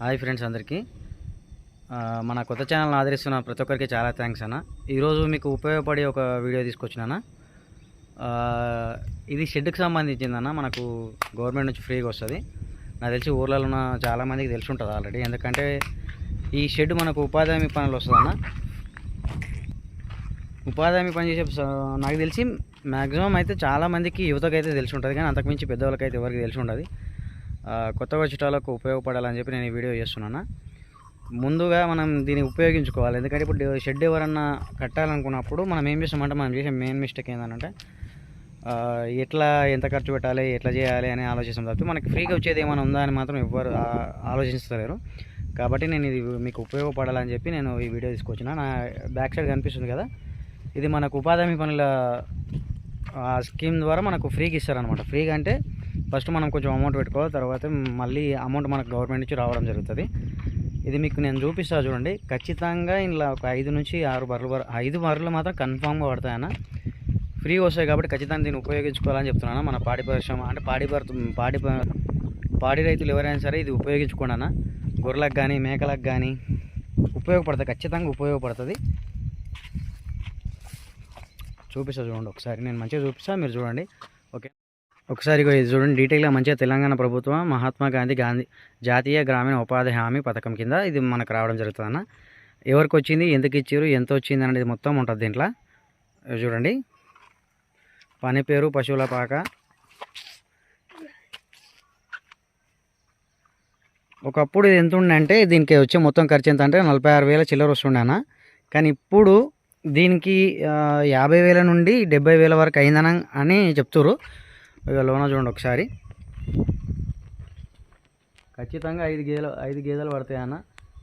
Hi friends అందరికీ మన కొత్త ఛానల్ని ఆదరిస్తున్న ప్రతి ఒక్కరికి చాలా థ్యాంక్స్ అన్న. ఈరోజు మీకు ఉపయోగపడే ఒక వీడియో తీసుకొచ్చినా. ఇది షెడ్కి సంబంధించిందన్న. మనకు గవర్నమెంట్ నుంచి ఫ్రీగా వస్తుంది. నాకు తెలిసి ఊర్లలో ఉన్న చాలామందికి తెలిసి ఉంటుంది ఆల్రెడీ. ఎందుకంటే ఈ షెడ్ మనకు ఉపాధి హామీ పనులు వస్తుందన్న. ఉపాధి హామీ పని చేసే నాకు తెలిసి మ్యాక్సిమం అయితే చాలామందికి యువతకు అయితే తెలిసి ఉంటుంది, కానీ అంతకుమించి పెద్దవాళ్ళకైతే ఎవరికి తెలిసి ఉండదు. కొత్తగా వచ్చేటాలకు ఉపయోగపడాలని చెప్పి నేను ఈ వీడియో చేస్తున్నాను. ముందుగా మనం దీన్ని ఉపయోగించుకోవాలి. ఎందుకంటే ఇప్పుడు షెడ్ ఎవరన్నా కట్టాలనుకున్నప్పుడు మనం ఏం చేస్తామంటే, మనం చేసే మెయిన్ మిస్టేక్ ఏంటంటే ఎట్లా ఎంత ఖర్చు పెట్టాలి, ఎట్లా చేయాలి అని ఆలోచిస్తాం తప్పితే మనకి ఫ్రీగా వచ్చేది ఏమైనా ఉందా అని మాత్రం ఎవ్వరు ఆలోచిస్తలేరు. కాబట్టి నేను ఇది మీకు ఉపయోగపడాలని చెప్పి నేను ఈ వీడియో తీసుకొచ్చిన. నా బ్యాక్ సైడ్ కనిపిస్తుంది కదా, ఇది మనకు ఉపాధి హామీ పనుల స్కీమ్ ద్వారా మనకు ఫ్రీగా ఇస్తారనమాట. ఫ్రీగా అంటే ఫస్ట్ మనం కొంచెం అమౌంట్ పెట్టుకోవాలి, తర్వాత మళ్ళీ అమౌంట్ మనకు గవర్నమెంట్ నుంచి రావడం జరుగుతుంది. ఇది మీకు నేను చూపిస్తా చూడండి. ఖచ్చితంగా ఇలా ఒక 5 నుంచి 6 బర్రెలు 5 బర్రెలు మాత్రం కన్ఫామ్గా పడతాయన్న. ఫ్రీగా వస్తాయి కాబట్టి ఖచ్చితంగా దీన్ని ఉపయోగించుకోవాలని చెప్తున్నాను. మన పాడి పరిశ్రమ అంటే పాడి రైతులు ఎవరైనా సరే ఇది ఉపయోగించుకోండి అన్న. గొర్రెలకు కానీ మేకలకు కానీ ఉపయోగపడుతుంది, ఖచ్చితంగా ఉపయోగపడుతుంది. చూపిస్తా చూడండి ఒకసారి, నేను మంచిగా చూపిస్తా, మీరు చూడండి. ఓకే, ఒకసారి ఇది చూడండి డీటెయిల్గా మంచిగా. తెలంగాణ ప్రభుత్వం మహాత్మా గాంధీ జాతీయ గ్రామీణ ఉపాధి హామీ పథకం కింద ఇది మనకు రావడం జరుగుతుంది అన్న. ఎవరికి వచ్చింది, ఎందుకు ఇచ్చారు, ఎంత వచ్చింది అనేది మొత్తం ఉంటుంది దీంట్లో. చూడండి, పని పేరు పశువుల పాక, ఒకప్పుడు ఇది ఎంత ఉండే, దీనికి వచ్చే మొత్తం ఖర్చు ఎంత అంటే 46,000 చిల్లర వస్తుండే అన్న. కానీ ఇప్పుడు దీనికి 50,000 నుండి 70,000 వరకు అయిందని చెప్తారు. ఇక లోన చూడండి ఒకసారి. ఖచ్చితంగా 5 గేదెలు పడతాయి అన్న.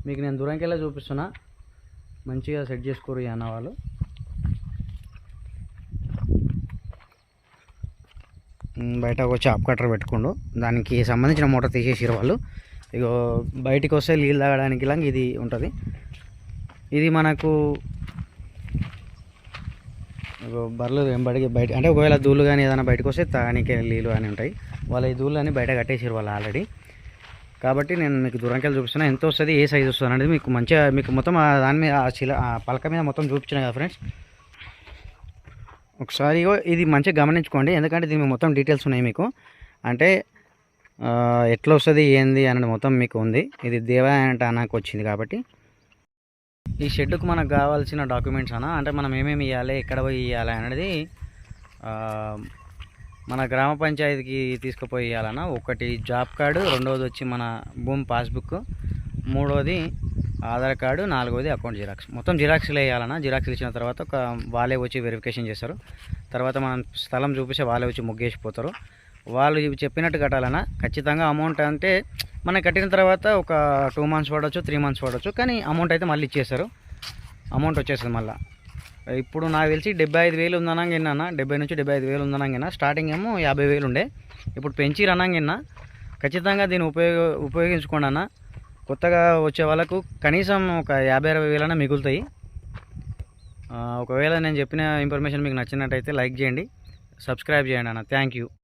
మీకు నేను దూరంకెళ్ళి చూపిస్తున్నా, మంచిగా సెట్ చేసుకోరు అన్న వాళ్ళు. బయట ఒక చాప్ కట్టర్ పెట్టుకోండు, దానికి సంబంధించిన మోటార్ తీసేసారు వాళ్ళు. ఇక బయటికి వస్తే నీళ్ళు తాగడానికి ఇలా ఇది ఉంటుంది. ఇది మనకు బర్రెలు వెంబడికి బయట అంటే ఒకవేళ దూళ్ళు కానీ ఏదైనా బయటకు వస్తే తాగడానికి నీళ్ళు కానీ ఉంటాయి. వాళ్ళ ఈ దూళ్ళు అని బయట కట్టేసారు వాళ్ళు ఆల్రెడీ. కాబట్టి నేను మీకు దూరంకెళ్ళి చూపిస్తున్నా ఎంత వస్తుంది, ఏ సైజు వస్తుంది అనేది మీకు మంచిగా, మీకు మొత్తం దాని మీద ఆ పలక మీద మొత్తం చూపించినా కదా ఫ్రెండ్స్. ఒకసారి ఇది మంచిగా గమనించుకోండి, ఎందుకంటే దీని మొత్తం డీటెయిల్స్ ఉన్నాయి మీకు. అంటే ఎట్లా వస్తుంది ఏంది అనేది మొత్తం మీకు ఉంది. ఇది దేవాయంట నాకు వచ్చింది కాబట్టి. ఈ షెడ్కు మనకు కావాల్సిన డాక్యుమెంట్స్ అన్న, అంటే మనం ఏమేమి ఇవ్వాలి, ఎక్కడ పోయి ఇవ్వాలి అనేది మన గ్రామ పంచాయతీకి తీసుకుపోయి ఇవ్వాలన్న. ఒకటి జాబ్ కార్డు, రెండవది వచ్చి మన భూమి పాస్బుక్, మూడవది ఆధార్ కార్డు, నాలుగవది అకౌంట్ జిరాక్స్. మొత్తం జిరాక్స్లు వేయాలన్న. జిరాక్స్లు ఇచ్చిన తర్వాత వాళ్ళే వచ్చి వెరిఫికేషన్ చేస్తారు. తర్వాత మనం స్థలం చూపిస్తే వాళ్ళే వచ్చి ముగ్గేసిపోతారు. వాళ్ళు చెప్పినట్టు కట్టాలన్నా. ఖచ్చితంగా అమౌంట్ అంటే మనం కట్టిన తర్వాత ఒక 2 మంత్స్ పడవచ్చు, 3 మంత్స్ పడవచ్చు, కానీ అమౌంట్ అయితే మళ్ళీ ఇచ్చేస్తారు. అమౌంట్ వచ్చేస్తుంది మళ్ళీ. ఇప్పుడు నాకు తెలిసి 75,000 ఉందనంగిన్నా, 70 నుంచి 75,000 ఉందనంగిన్నా. స్టార్టింగ్ ఏమో 50,000 ఉండే, ఇప్పుడు పెంచి రనంగిన్నా. ఖచ్చితంగా దీన్ని ఉపయోగించుకోండి అన్న. కొత్తగా వచ్చే వాళ్ళకు కనీసం ఒక 50,000-60,000 మిగులుతాయి. ఒకవేళ నేను చెప్పిన ఇన్ఫర్మేషన్ మీకు నచ్చినట్టయితే లైక్ చేయండి, సబ్స్క్రైబ్ చేయండి అన్న. Thank you.